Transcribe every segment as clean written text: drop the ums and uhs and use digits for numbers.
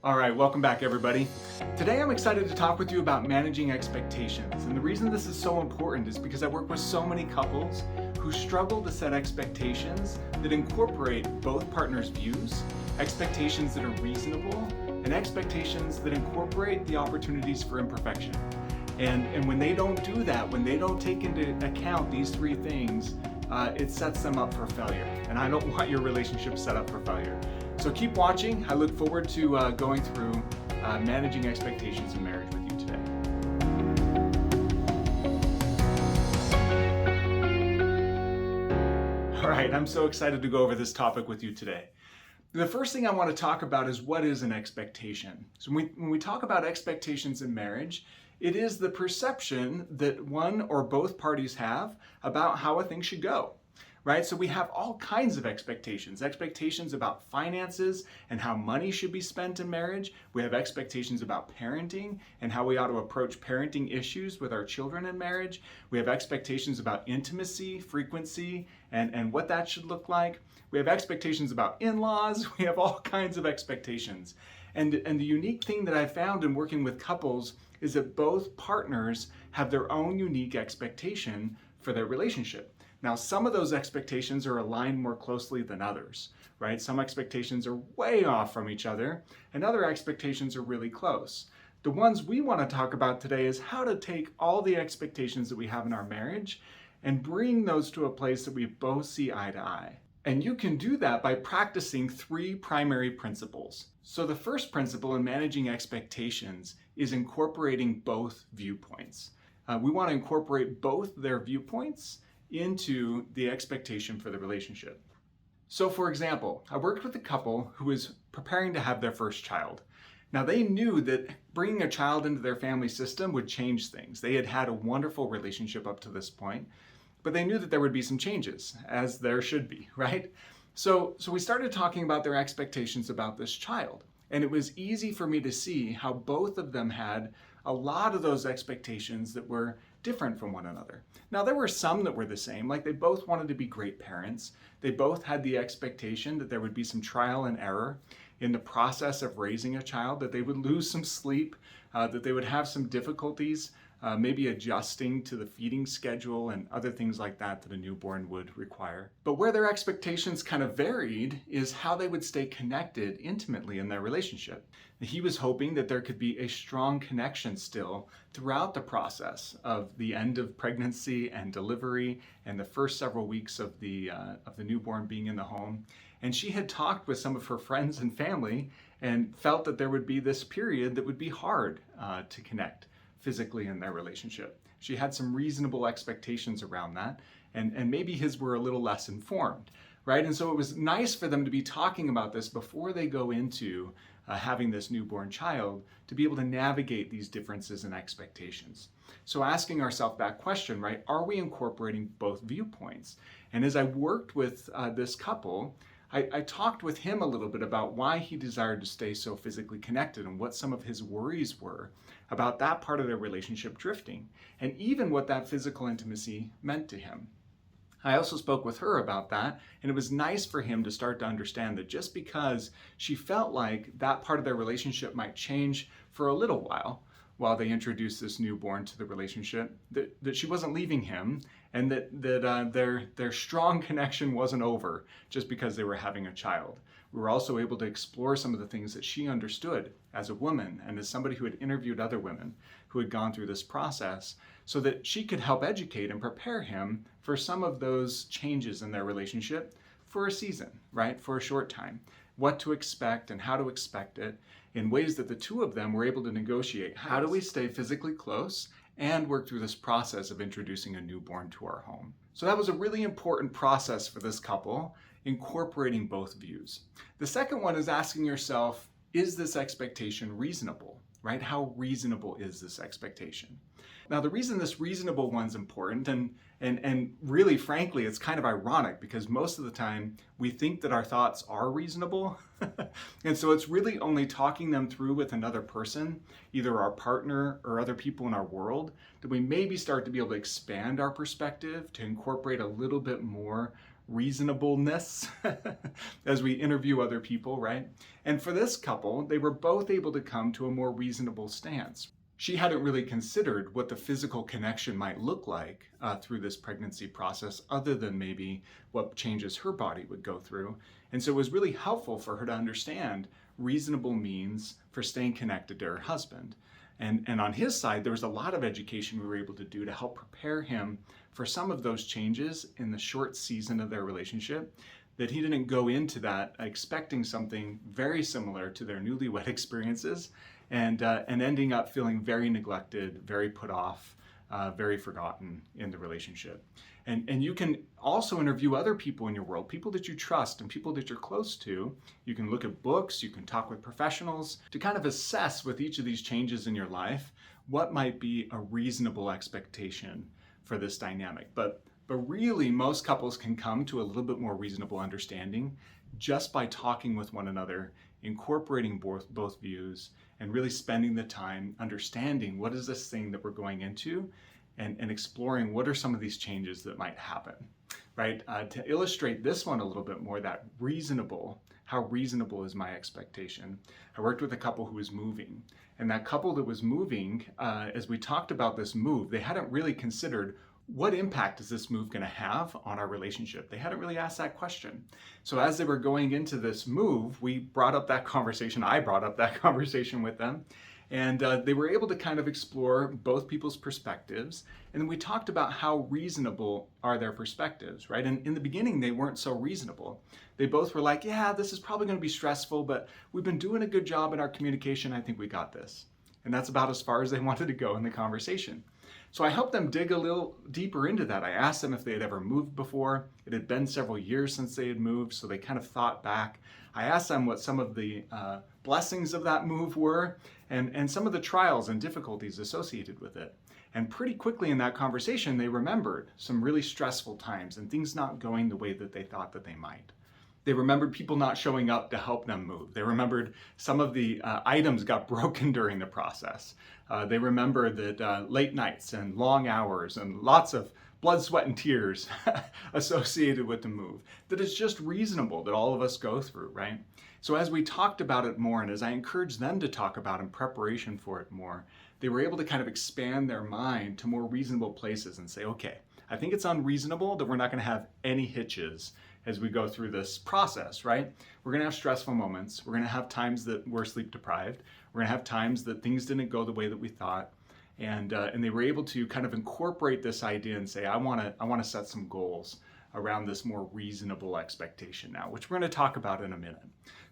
All right, welcome back everybody. Today I'm excited to talk with you about managing expectations. And the reason this is so important is because I work with so many couples who struggle to set expectations that incorporate both partners' views, expectations that are reasonable, and expectations that incorporate the opportunities for imperfection. And when they don't do that, when they don't take into account these three things, it sets them up for failure. And I don't want your relationship set up for failure. So keep watching. I look forward to going through managing expectations in marriage with you today. All right, I'm so excited to go over this topic with you today. The first thing I want to talk about is what is an expectation. So when we talk about expectations in marriage, it is the perception that one or both parties have about how a thing should go. Right? So we have all kinds of expectations about finances and how money should be spent in marriage. We have expectations about parenting and how we ought to approach parenting issues with our children in marriage. We have expectations about intimacy, frequency, and what that should look like. We have expectations about in-laws. We have all kinds of expectations. And the unique thing that I found in working with couples is that both partners have their own unique expectation for their relationship. Now, some of those expectations are aligned more closely than others, right? Some expectations are way off from each other, and other expectations are really close. The ones we want to talk about today is how to take all the expectations that we have in our marriage and bring those to a place that we both see eye to eye. And you can do that by practicing three primary principles. So the first principle in managing expectations is incorporating both viewpoints. We want to incorporate both their viewpoints into the expectation for the relationship. So for example, I worked with a couple who was preparing to have their first child. Now they knew that bringing a child into their family system would change things. They had had a wonderful relationship up to this point, but they knew that there would be some changes, as there should be, right? So we started talking about their expectations about this child. And it was easy for me to see how both of them had a lot of those expectations that were different from one another. Now, there were some that were the same, like they both wanted to be great parents. They both had the expectation that there would be some trial and error in the process of raising a child, that they would lose some sleep, that they would have some difficulties, maybe adjusting to the feeding schedule and other things like that that a newborn would require. But where their expectations kind of varied is how they would stay connected intimately in their relationship. He was hoping that there could be a strong connection still throughout the process of the end of pregnancy and delivery and the first several weeks of the newborn being in the home. And she had talked with some of her friends and family and felt that there would be this period that would be hard to connect physically in their relationship. She had some reasonable expectations around that, and maybe his were a little less informed, right? And so it was nice for them to be talking about this before they go into having this newborn child, to be able to navigate these differences in expectations. So asking ourselves that question, right? Are we incorporating both viewpoints? And as I worked with this couple, I talked with him a little bit about why he desired to stay so physically connected and what some of his worries were about that part of their relationship drifting, and even what that physical intimacy meant to him. I also spoke with her about that, and it was nice for him to start to understand that just because she felt like that part of their relationship might change for a little while they introduced this newborn to the relationship, that she wasn't leaving him, and that their strong connection wasn't over just because they were having a child. We were also able to explore some of the things that she understood as a woman and as somebody who had interviewed other women who had gone through this process, so that she could help educate and prepare him for some of those changes in their relationship for a season, right? For a short time. What to expect and how to expect it in ways that the two of them were able to negotiate. How do we stay physically close and work through this process of introducing a newborn to our home? So that was a really important process for this couple, incorporating both views. The second one is asking yourself, is this expectation reasonable, right? How reasonable is this expectation? Now, the reason this reasonable one's important, and really, frankly, it's kind of ironic because most of the time we think that our thoughts are reasonable. And so it's really only talking them through with another person, either our partner or other people in our world, that we maybe start to be able to expand our perspective to incorporate a little bit more reasonableness as we interview other people, right? And for this couple, they were both able to come to a more reasonable stance. She hadn't really considered what the physical connection might look like through this pregnancy process, other than maybe what changes her body would go through. And so it was really helpful for her to understand reasonable means for staying connected to her husband. And on his side, there was a lot of education we were able to do to help prepare him for some of those changes in the short season of their relationship, that he didn't go into that expecting something very similar to their newlywed experiences and ending up feeling very neglected, very put off, very forgotten in the relationship. And you can also interview other people in your world, people that you trust and people that you're close to. You can look at books, you can talk with professionals to kind of assess with each of these changes in your life, what might be a reasonable expectation for this dynamic. But really, most couples can come to a little bit more reasonable understanding just by talking with one another, incorporating both views, and really spending the time understanding what is this thing that we're going into, and exploring what are some of these changes that might happen, right? To illustrate this one a little bit more, that reasonable, how reasonable is my expectation? I worked with a couple who was moving, and that couple that was moving, as we talked about this move, they hadn't really considered what impact is this move going to have on our relationship? They hadn't really asked that question. So as they were going into this move, we brought up that conversation. I brought up that conversation with them. And they were able to kind of explore both people's perspectives. And then we talked about how reasonable are their perspectives, right? And in the beginning, they weren't so reasonable. They both were like, yeah, this is probably going to be stressful, but we've been doing a good job in our communication. I think we got this. And that's about as far as they wanted to go in the conversation. So I helped them dig a little deeper into that. I asked them if they had ever moved before. It had been several years since they had moved, so they kind of thought back. I asked them what some of the blessings of that move were and some of the trials and difficulties associated with it. And pretty quickly in that conversation, they remembered some really stressful times and things not going the way that they thought that they might. They remembered people not showing up to help them move. They remembered some of the items got broken during the process. They remembered that late nights and long hours and lots of blood, sweat, and tears associated with the move. That it's just reasonable that all of us go through, right? So as we talked about it more, and as I encouraged them to talk about in preparation for it more, they were able to kind of expand their mind to more reasonable places and say, okay, I think it's unreasonable that we're not going to have any hitches as we go through this process, right? We're going to have stressful moments. We're going to have times that we're sleep deprived. We're going to have times that things didn't go the way that we thought. And they were able to kind of incorporate this idea and say, I want to set some goals around this more reasonable expectation now, which we're going to talk about in a minute.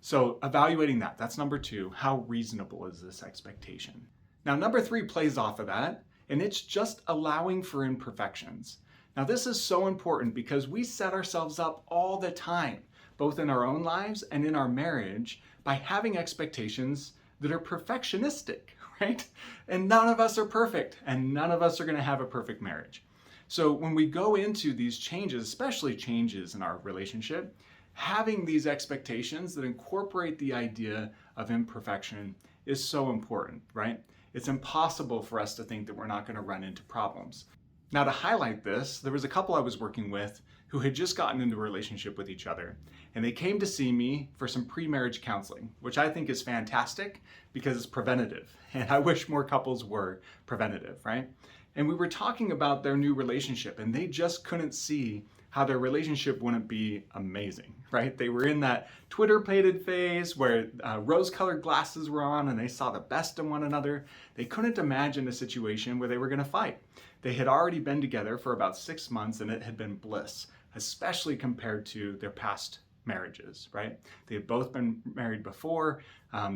So evaluating that, that's number 2. How reasonable is this expectation? Now, number 3 plays off of that, and it's just allowing for imperfections. Now, this is so important because we set ourselves up all the time, both in our own lives and in our marriage, by having expectations that are perfectionistic, right? And none of us are perfect, and none of us are going to have a perfect marriage. So when we go into these changes, especially changes in our relationship, having these expectations that incorporate the idea of imperfection is so important, right? It's impossible for us to think that we're not going to run into problems. Now, to highlight this, there was a couple I was working with who had just gotten into a relationship with each other, and they came to see me for some pre-marriage counseling, which I think is fantastic because it's preventative, and I wish more couples were preventative, right? And we were talking about their new relationship, and they just couldn't see how their relationship wouldn't be amazing, right? They were in that Twitter-pated phase where rose-colored glasses were on and they saw the best in one another. They couldn't imagine a situation where they were going to fight. They had already been together for about 6 months and it had been bliss, especially compared to their past marriages, right? They had both been married before.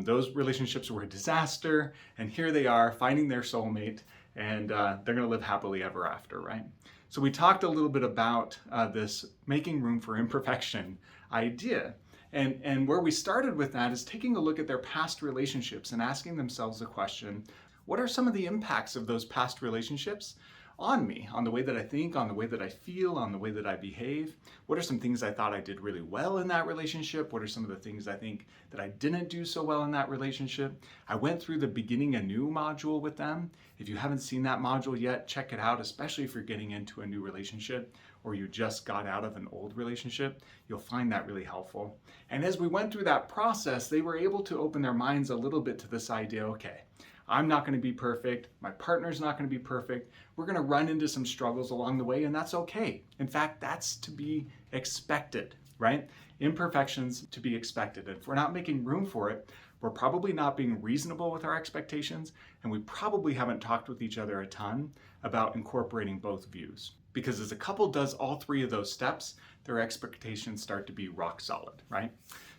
Those relationships were a disaster, and here they are finding their soulmate, and they're going to live happily ever after, right? So we talked a little bit about this making room for imperfection idea. And where we started with that is taking a look at their past relationships and asking themselves the question, what are some of the impacts of those past relationships on me, on the way that I think, on the way that I feel, on the way that I behave? What are some things I thought I did really well in that relationship? What are some of the things I think that I didn't do so well in that relationship? I went through the Beginning Anew module with them. If you haven't seen that module yet, check it out, especially if you're getting into a new relationship. or you just got out of an old relationship, you'll find that really helpful. And as we went through that process, they were able to open their minds a little bit to this idea, okay, I'm not going to be perfect, my partner's not going to be perfect, we're going to run into some struggles along the way, and that's okay. In fact, that's to be expected, right? Imperfections to be expected. And if we're not making room for it, we're probably not being reasonable with our expectations, and we probably haven't talked with each other a ton about incorporating both views. Because as a couple does all three of those steps, their expectations start to be rock solid, right?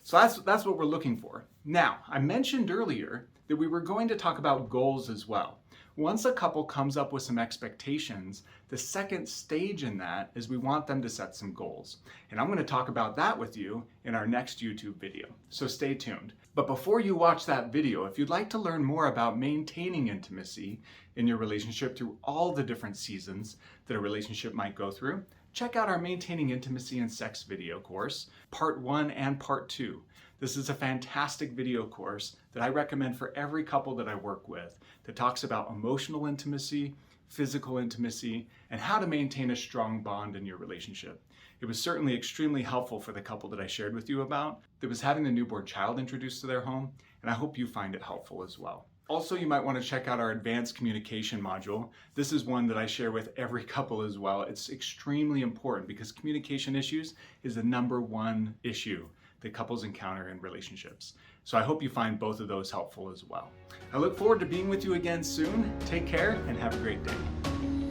So that's what we're looking for. Now, I mentioned earlier that we were going to talk about goals as well. Once a couple comes up with some expectations, the second stage in that is we want them to set some goals. And I'm going to talk about that with you in our next YouTube video. So stay tuned. But before you watch that video, if you'd like to learn more about maintaining intimacy in your relationship through all the different seasons that a relationship might go through, check out our Maintaining Intimacy and Sex video course, Part 1 and Part 2. This is a fantastic video course that I recommend for every couple that I work with that talks about emotional intimacy, physical intimacy, and how to maintain a strong bond in your relationship. It was certainly extremely helpful for the couple that I shared with you about that was having a newborn child introduced to their home, and I hope you find it helpful as well. Also, you might want to check out our advanced communication module. This is one that I share with every couple as well. It's extremely important because communication issues is the #1 issue that couples encounter in relationships. So I hope you find both of those helpful as well. I look forward to being with you again soon. Take care and have a great day.